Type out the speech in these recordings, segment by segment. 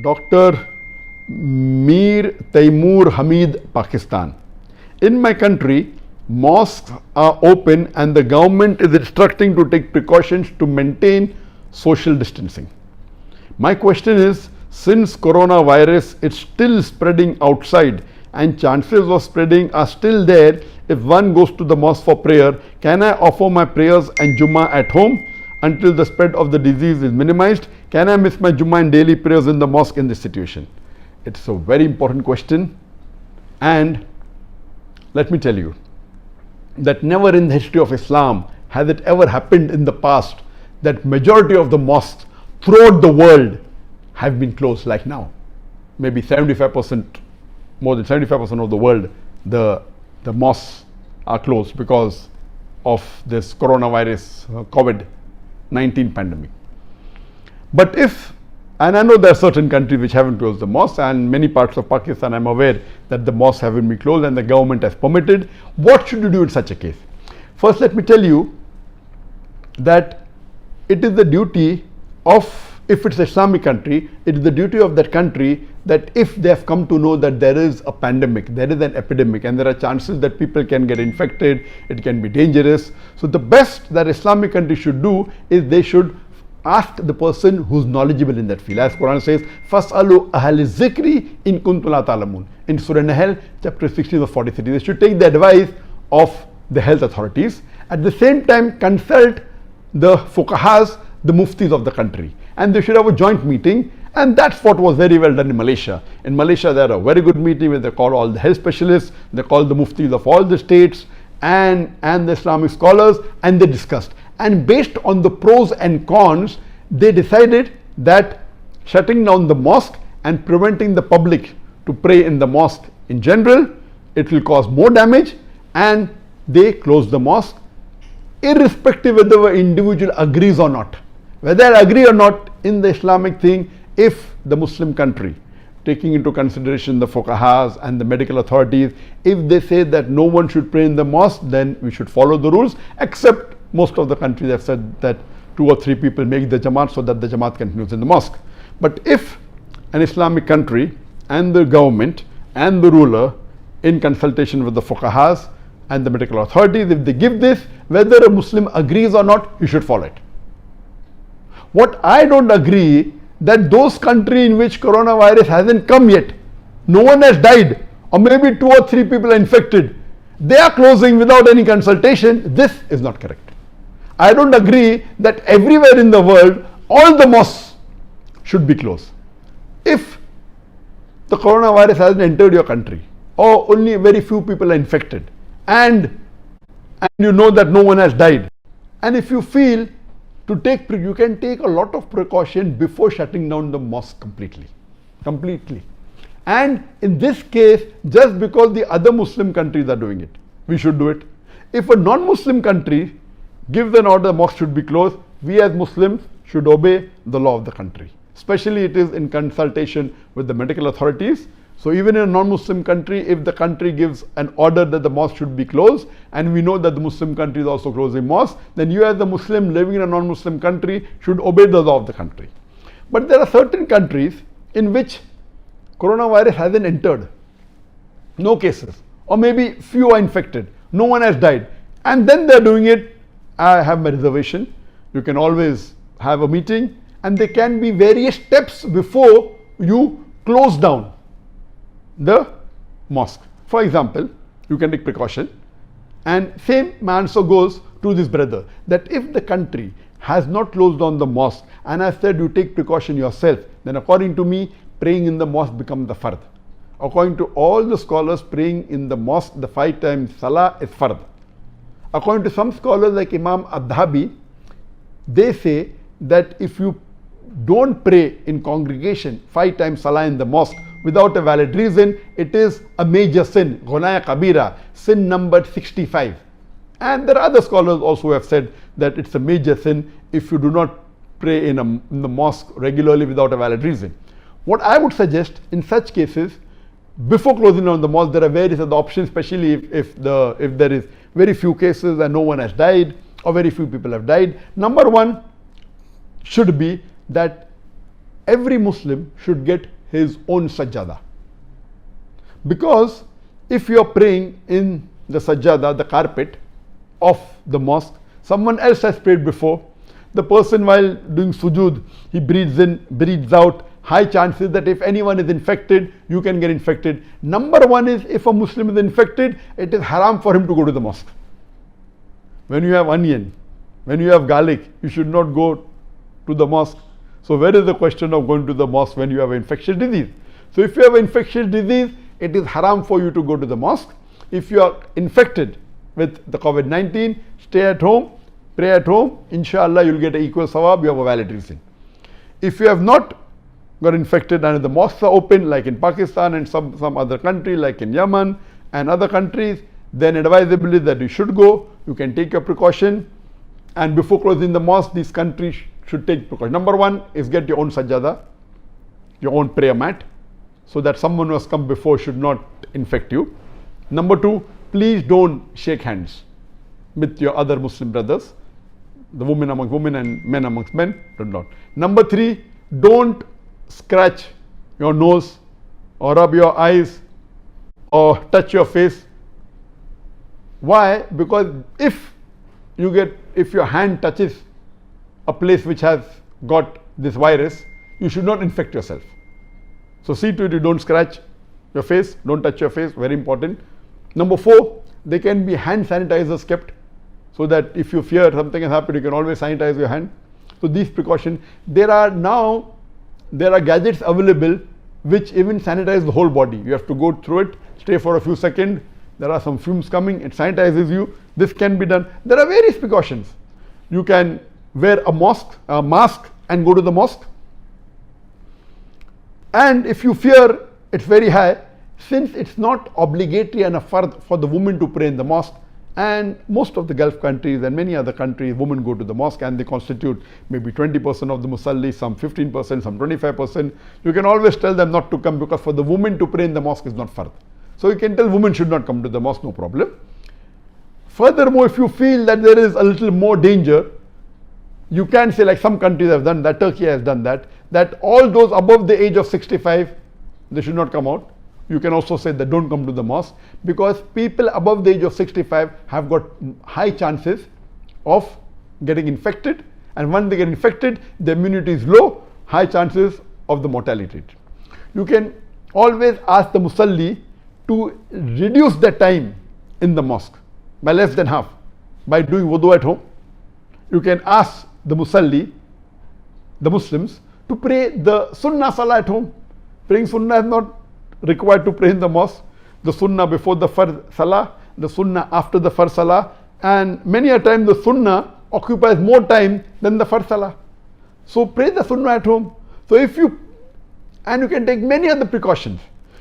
Dr. Mir Taimur Hamid, Pakistan. In my country, mosques are open and the government is instructing to take precautions to maintain social distancing. My question is, since coronavirus is still spreading outside and chances of spreading are still there, if one goes to the mosque for prayer, can I offer my prayers and Jummah at home until the spread of the disease is minimized? Can I miss my Jummah and daily prayers in the mosque in this situation? It's a very important question, and let me tell you that never in the history of Islam has it ever happened in the past that majority of the mosques throughout the world have been closed like now. Maybe 75%, more than 75% of the world, the mosques are closed because of this coronavirus, COVID-19 pandemic. But if, and I know there are certain countries which haven't closed the mosques, and many parts of Pakistan I'm aware that the mosques haven't been closed and the government has permitted. What should you do in such a case? First, let me tell you that it is the duty of, if it's an Islamic country, it is the duty of that country that if they have come to know that there is a pandemic, there is an epidemic, and there are chances that people can get infected, it can be dangerous. So the best that Islamic country should do is they should ask the person who's knowledgeable in that field. As Quran says, "Fas'alu ahli zikri in kuntum la ta'lamun." In Surah Nahl, chapter 16 of 43. They should take the advice of the health authorities. At the same time, consult the fuqahas, the muftis of the country, and they should have a joint meeting. And that's what was very well done in Malaysia. In Malaysia, there are a very good meeting where they call all the health specialists, they call the muftis of all the states and the Islamic scholars, and they discussed. And based on the pros and cons, they decided that shutting down the mosque and preventing the public to pray in the mosque in general, it will cause more damage, and they closed the mosque, irrespective whether the individual agrees or not. Whether I agree or not in the Islamic thing, if the Muslim country, taking into consideration the fuqahas and the medical authorities, if they say that no one should pray in the mosque, then we should follow the rules, except most of the countries have said that 2 or 3 people make the Jamaat so that the Jamaat continues in the mosque. But if an Islamic country and the government and the ruler, in consultation with the fuqahas and the medical authorities, if they give this, whether a Muslim agrees or not, you should follow it. What I don't agree, that those countries in which coronavirus hasn't come yet, no one has died, or maybe 2 or 3 people are infected, they are closing without any consultation. This is not correct. I don't agree that everywhere in the world all the mosques should be closed. If the coronavirus hasn't entered your country, or only very few people are infected, and you know that no one has died, and if you feel to take, you can take a lot of precaution before shutting down the mosque completely. And in this case, just because the other Muslim countries are doing it, we should do it. If a non-Muslim country gives an order, the mosque should be closed, we as Muslims should obey the law of the country. Especially it is in consultation with the medical authorities. So even in a non-Muslim country, if the country gives an order that the mosque should be closed, and we know that the Muslim country is also closing mosques, then you as a Muslim living in a non-Muslim country should obey the law of the country. But there are certain countries in which coronavirus hasn't entered, no cases, or maybe few are infected, no one has died, and then they're doing it. I have my reservation. You can always have a meeting, and there can be various steps before you close down the mosque. For example, you can take precaution, and same answer goes to this brother, that if the country has not closed down the mosque and I said you take precaution yourself, then according to me, praying in the mosque becomes the fard. According to all the scholars, praying in the mosque, the 5 times salah is fard. According to some scholars like Imam Ad-Dhabi, they say that if you don't pray in congregation 5 times salah in the mosque without a valid reason, it is a major sin, Ghunaya Kabira, sin number 65. And there are other scholars also who have said that it's a major sin if you do not pray in the mosque regularly without a valid reason. What I would suggest in such cases, before closing down the mosque, there are various other options, especially if there is very few cases and no one has died, or very few people have died. Number one should be that every Muslim should get his own sajjada. Because if you are praying in the sajjada, the carpet of the mosque, someone else has prayed before. The person while doing sujood, he breathes in, breathes out. High chances that if anyone is infected, you can get infected. Number one is, if a Muslim is infected, it is haram for him to go to the mosque. When you have onion, when you have garlic, you should not go to the mosque. So where is the question of going to the mosque when you have infectious disease? So if you have infectious disease, it is haram for you to go to the mosque. If you are infected with the COVID-19, stay at home, pray at home. Inshallah, you will get an equal sawab, you have a valid reason. If you have not got infected and the mosques are open, like in Pakistan and some other country, like in Yemen and other countries, then advisable is that you should go. You can take your precaution, and before closing the mosque, these countries should take precaution. Number one is get your own sajjada, your own prayer mat, so that someone who has come before should not infect you. Number two, please don't shake hands with your other Muslim brothers. The women amongst women and men amongst men, do not. Number three, don't scratch your nose or rub your eyes or touch your face. Why? Because if your hand touches a place which has got this virus, you should not infect yourself. So see to it you don't scratch your face, don't touch your face, very important. Number four, there can be hand sanitizers kept, so that if you fear something has happened, you can always sanitize your hand. So these precautions, there are gadgets available which even sanitize the whole body. You have to go through it, stay for a few seconds, there are some fumes coming, it sanitizes you. This can be done. There are various precautions. You can wear a mask and go to the mosque. And if you fear it's very high, since it's not obligatory and a fard for the woman to pray in the mosque, and most of the Gulf countries and many other countries, women go to the mosque and they constitute maybe 20% of the musalli, some 15%, some 25%. You can always tell them not to come, because for the woman to pray in the mosque is not fard. So you can tell women should not come to the mosque, no problem. Furthermore, if you feel that there is a little more danger, you can say, like some countries have done that, Turkey has done that all those above the age of 65, they should not come out. You can also say that don't come to the mosque, because people above the age of 65 have got high chances of getting infected, and when they get infected, the immunity is low, high chances of the mortality rate. You can always ask the musalli to reduce the time in the mosque by less than half by doing wudu at home. You can ask the musalli, the Muslims, to pray the sunnah salah at home. Praying sunnah is not required to pray in the mosque. The sunnah before the fard salah, the sunnah after the fard salah, and many a time the sunnah occupies more time than the fard salah. So pray the sunnah at home. So you can take many other precautions.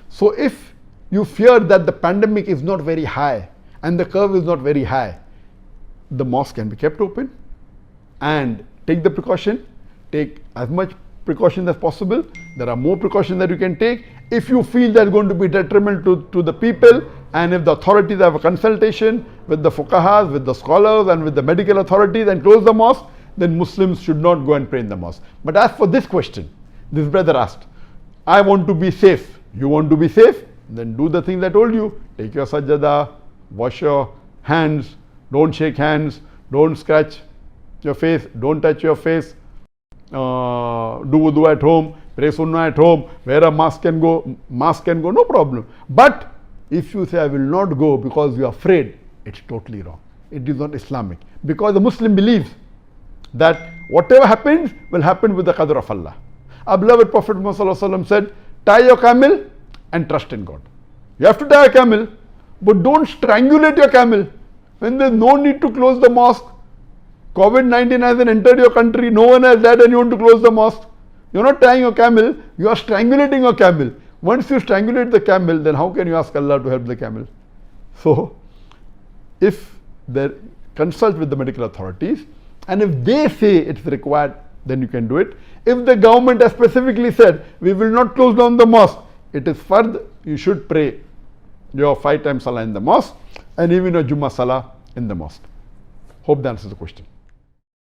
So if you fear that the pandemic is not very high and the curve is not very high, the mosque can be kept open, and take the precaution, take as much precaution as possible. There are more precautions that you can take. If you feel they are going to be detrimental to the people, and if the authorities have a consultation with the fuqahas, with the scholars and with the medical authorities and close the mosque, then Muslims should not go and pray in the mosque. But as for this question, this brother asked, I want to be safe. You want to be safe? Then do the things I told you. Take your sajjada, wash your hands, don't shake hands, don't scratch your face, don't touch your face, do wudu at home, pray sunnah at home, wear a mask can go, no problem. But if you say I will not go because you are afraid, it's totally wrong. It is not Islamic. Because the Muslim believes that whatever happens will happen with the qadr of Allah. Our beloved Prophet Muhammad said, tie your camel and trust in God. You have to tie a camel, but don't strangulate your camel. When there is no need to close the mosque, COVID-19 hasn't entered your country, no one has died, and you want to close the mosque. You are not tying your camel, you are strangulating your camel. Once you strangulate the camel, then how can you ask Allah to help the camel? So, if they consult with the medical authorities, and if they say it's required, then you can do it. If the government has specifically said, we will not close down the mosque, it is fard, you should pray your 5 times salah in the mosque, and even your Jummah salah in the mosque. Hope that answers the question.